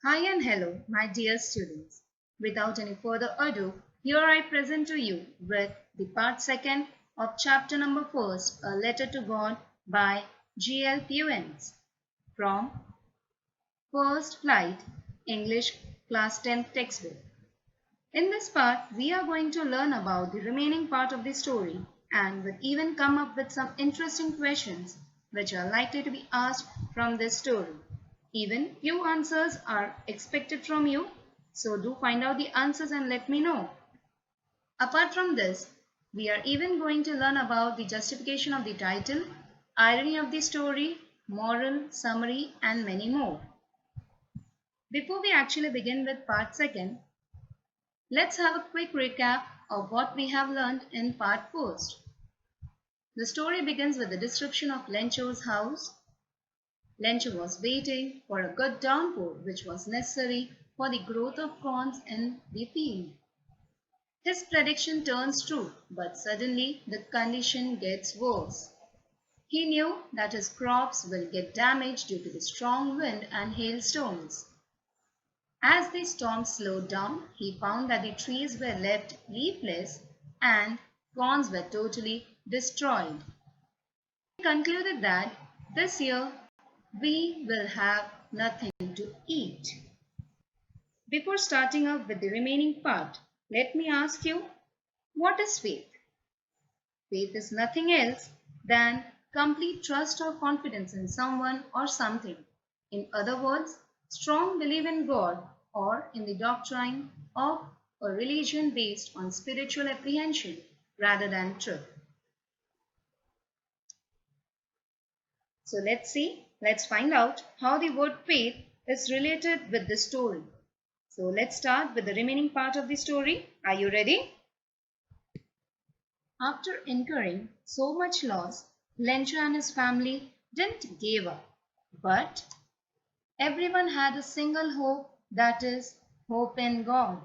Hi and hello, my dear students. Without any further ado, here I present to you with the part second of chapter number first, A Letter to God by G.L. Pewins from First Flight English Class 10th textbook. In this part, we are going to learn about the remaining part of the story and will even come up with some interesting questions which are likely to be asked from this story. Even few answers are expected from you, so do find out the answers and let me know. Apart from this, we are even going to learn about the justification of the title, irony of the story, moral, summary, and many more. Before we actually begin with part second, let's have a quick recap of what we have learned in part first. The story begins with the description of Lencho's house. Lencho was waiting for a good downpour which was necessary for the growth of corns in the field. His prediction turns true, but suddenly the condition gets worse. He knew that his crops will get damaged due to the strong wind and hailstones. As the storm slowed down, he found that the trees were left leafless and corns were totally destroyed. He concluded that this year we will have nothing to eat. Before starting off with the remaining part, let me ask you, what is faith? Faith is nothing else than complete trust or confidence in someone or something. In other words, strong belief in God or in the doctrine of a religion based on spiritual apprehension rather than truth. So let's find out how the word faith is related with this story. So let's start with the remaining part of the story. Are you ready? After incurring so much loss, Lencho and his family didn't give up, but everyone had a single hope, that is, hope in God.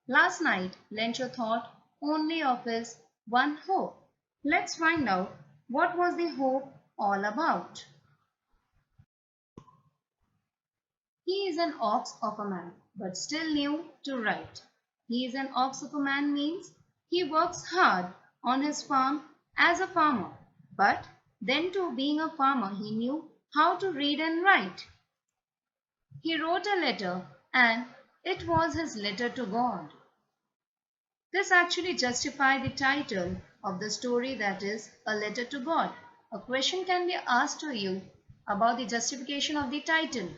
Last night, Lencho thought only of his one hope. Let's find out what was the hope all about. He is an ox of a man, but still new to write. He is an ox of a man means he works hard on his farm as a farmer, but then too being a farmer he knew how to read and write. He wrote a letter and it was his letter to God. This actually justifies the title of the story, that is, A Letter to God. A question can be asked to you about the justification of the title.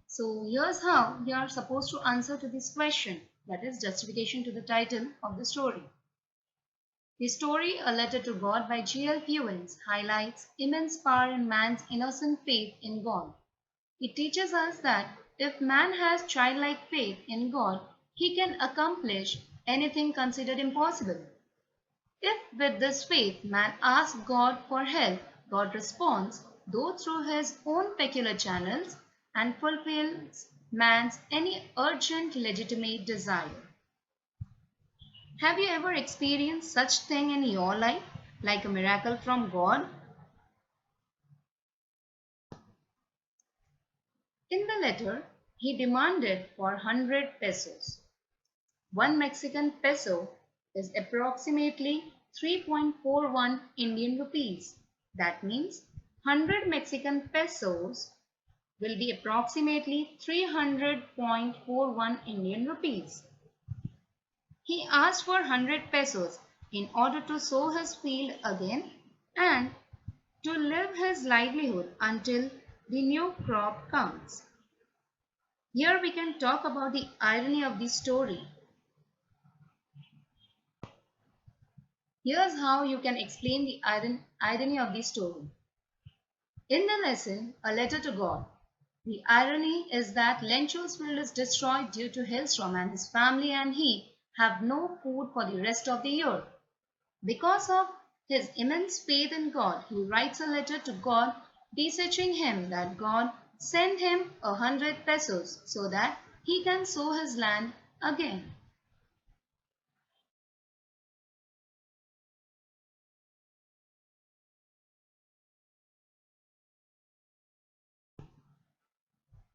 So here's how you are supposed to answer to this question, that is justification to the title of the story. The story A Letter to God by G.L. Pewins highlights immense power in man's innocent faith in God. It teaches us that if man has childlike faith in God, he can accomplish anything considered impossible. If with this faith man asks God for help, God responds, though through his own peculiar channels, and fulfills man's any urgent legitimate desire. Have you ever experienced such thing in your life, like a miracle from God? In the letter, he demanded for 100 pesos. 1 Mexican peso is approximately 3.41 Indian rupees. That means 100 Mexican pesos will be approximately 300.41 Indian rupees. He asked for 100 pesos in order to sow his field again and to live his livelihood until the new crop comes. Here we can talk about the irony of the story. Here's how you can explain the irony of the story. In the lesson, A Letter to God, the irony is that Lencho's field is destroyed due to hailstorm and his family and he have no food for the rest of the year. Because of his immense faith in God, he writes a letter to God beseeching him that God send him 100 pesos so that he can sow his land again.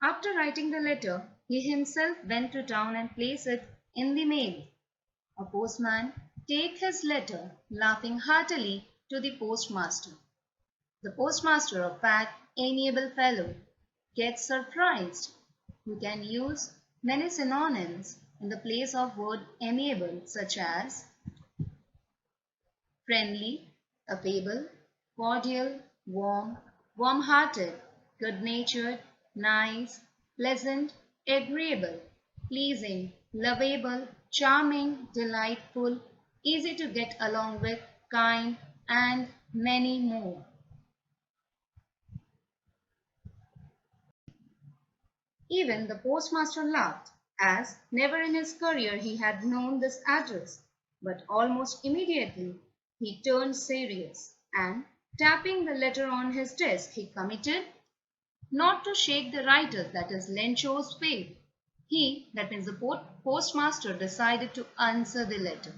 After writing the letter, he himself went to town and placed it in the mail. A postman take his letter, laughing heartily, to the postmaster. The postmaster, a fat, amiable fellow, gets surprised. You can use many synonyms in the place of word amiable, such as friendly, affable, cordial, warm, warm-hearted, good-natured, nice, pleasant, agreeable, pleasing, lovable, charming, delightful, easy to get along with, kind, and many more. Even the postmaster laughed, as never in his career he had known this address, but almost immediately he turned serious, and tapping the letter on his desk, he committed not to shake the writer, that is Lencho's faith. He, that means the postmaster, decided to answer the letter.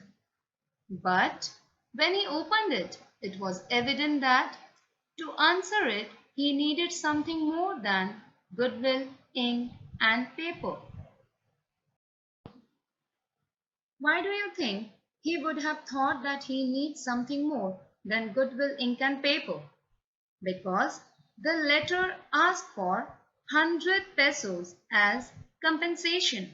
But when he opened it, it was evident that to answer it, he needed something more than goodwill, ink, and paper. Why do you think he would have thought that he needs something more than goodwill, ink, and paper? Because the letter asked for 100 pesos as compensation.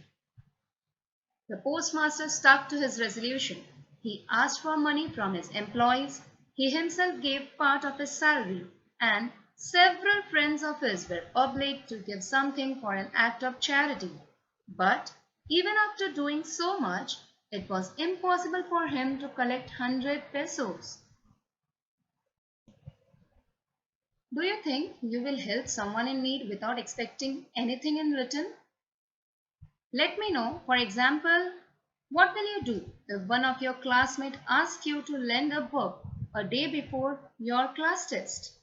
The postmaster stuck to his resolution. He asked for money from his employees. He himself gave part of his salary, and several friends of his were obliged to give something for an act of charity. But even after doing so much, it was impossible for him to collect 100 pesos. Do you think you will help someone in need without expecting anything in return? Let me know. For example, what will you do if one of your classmates asks you to lend a book a day before your class test?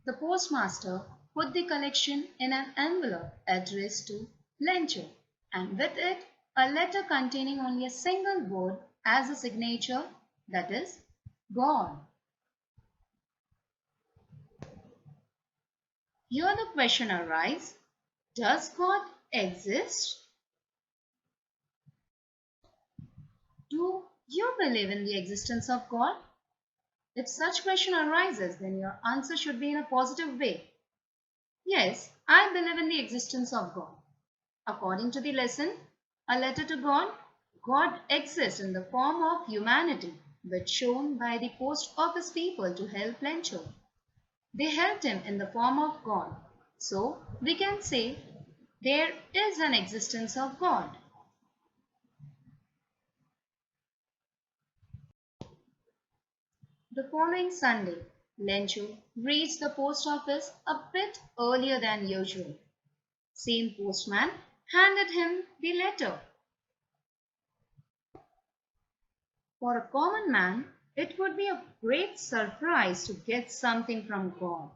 The postmaster put the collection in an envelope addressed to Lencho, and with it a letter containing only a single word as a signature, that is, God. Here the question arises, does God exist? Do you believe in the existence of God? If such question arises, then your answer should be in a positive way. Yes, I believe in the existence of God. According to the lesson, A Letter to God, God exists in the form of humanity, which shown by the post office people to help Lencho. They helped him in the form of God. So, we can say there is an existence of God. The following Sunday, Lencho reached the post office a bit earlier than usual. Same postman handed him the letter. For a common man, it would be a great surprise to get something from God.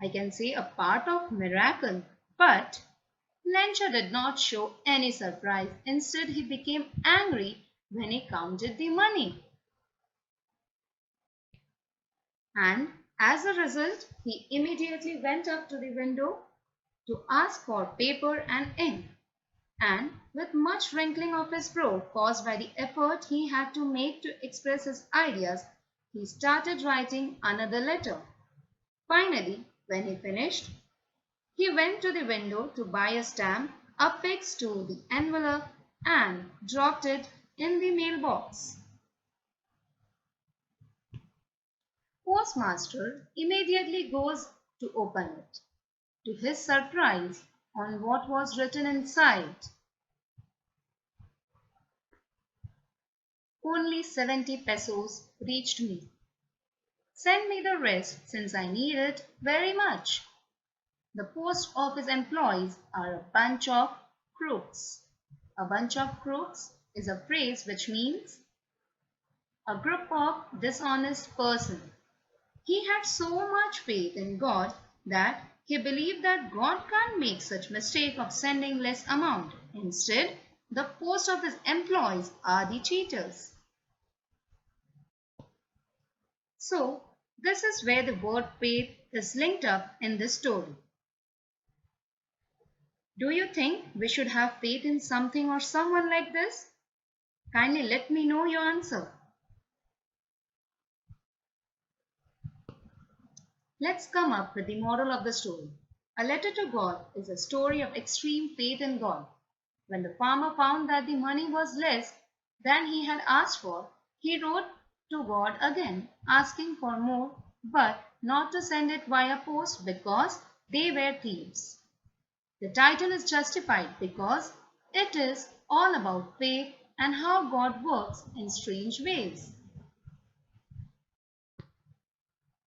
I can say a part of miracle, but Lencho did not show any surprise. Instead, he became angry when he counted the money. And as a result, he immediately went up to the window to ask for paper and ink. And with much wrinkling of his brow caused by the effort he had to make to express his ideas, he started writing another letter. Finally, when he finished, he went to the window to buy a stamp affixed to the envelope and dropped it in the mailbox. Postmaster immediately goes to open it. To his surprise, on what was written inside, only 70 pesos reached me. Send me the rest since I need it very much. The post office employees are a bunch of crooks. A bunch of crooks is a phrase which means a group of dishonest persons. He had so much faith in God that he believed that God can't make such mistake of sending less amount. Instead, the post office employees are the cheaters. So, This is where the word faith is linked up in this story. Do you think we should have faith in something or someone like this? Kindly let me know your answer. Let's come up with the moral of the story. A Letter to God is a story of extreme faith in God. When the farmer found that the money was less than he had asked for, he wrote to God again, asking for more, but not to send it via post because they were thieves. The title is justified because it is all about faith and how God works in strange ways.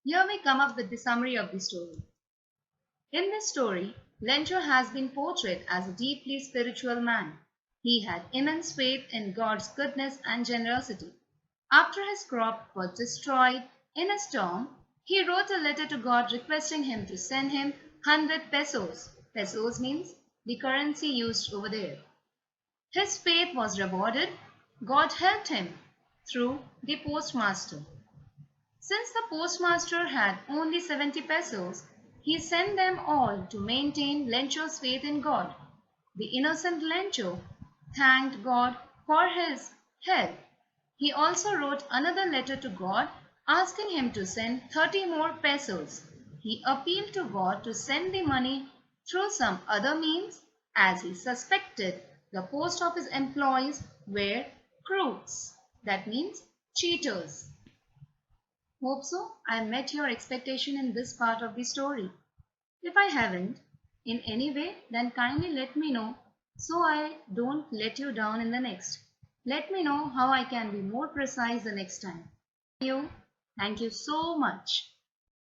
Here we come up with the summary of the story. In this story, Lencho has been portrayed as a deeply spiritual man. He had immense faith in God's goodness and generosity. After his crop was destroyed in a storm, he wrote a letter to God requesting him to send him 100 pesos. Pesos means the currency used over there. His faith was rewarded. God helped him through the postmaster. Since the postmaster had only 70 pesos, he sent them all to maintain Lencho's faith in God. The innocent Lencho thanked God for his help. He also wrote another letter to God asking him to send 30 more pesos. He appealed to God to send the money through some other means as he suspected the post office employees were crooks. That means cheaters. Hope so I met your expectation in this part of the story. If I haven't, in any way, then kindly let me know so I don't let you down in the next. Let me know how I can be more precise the next time. Thank you so much.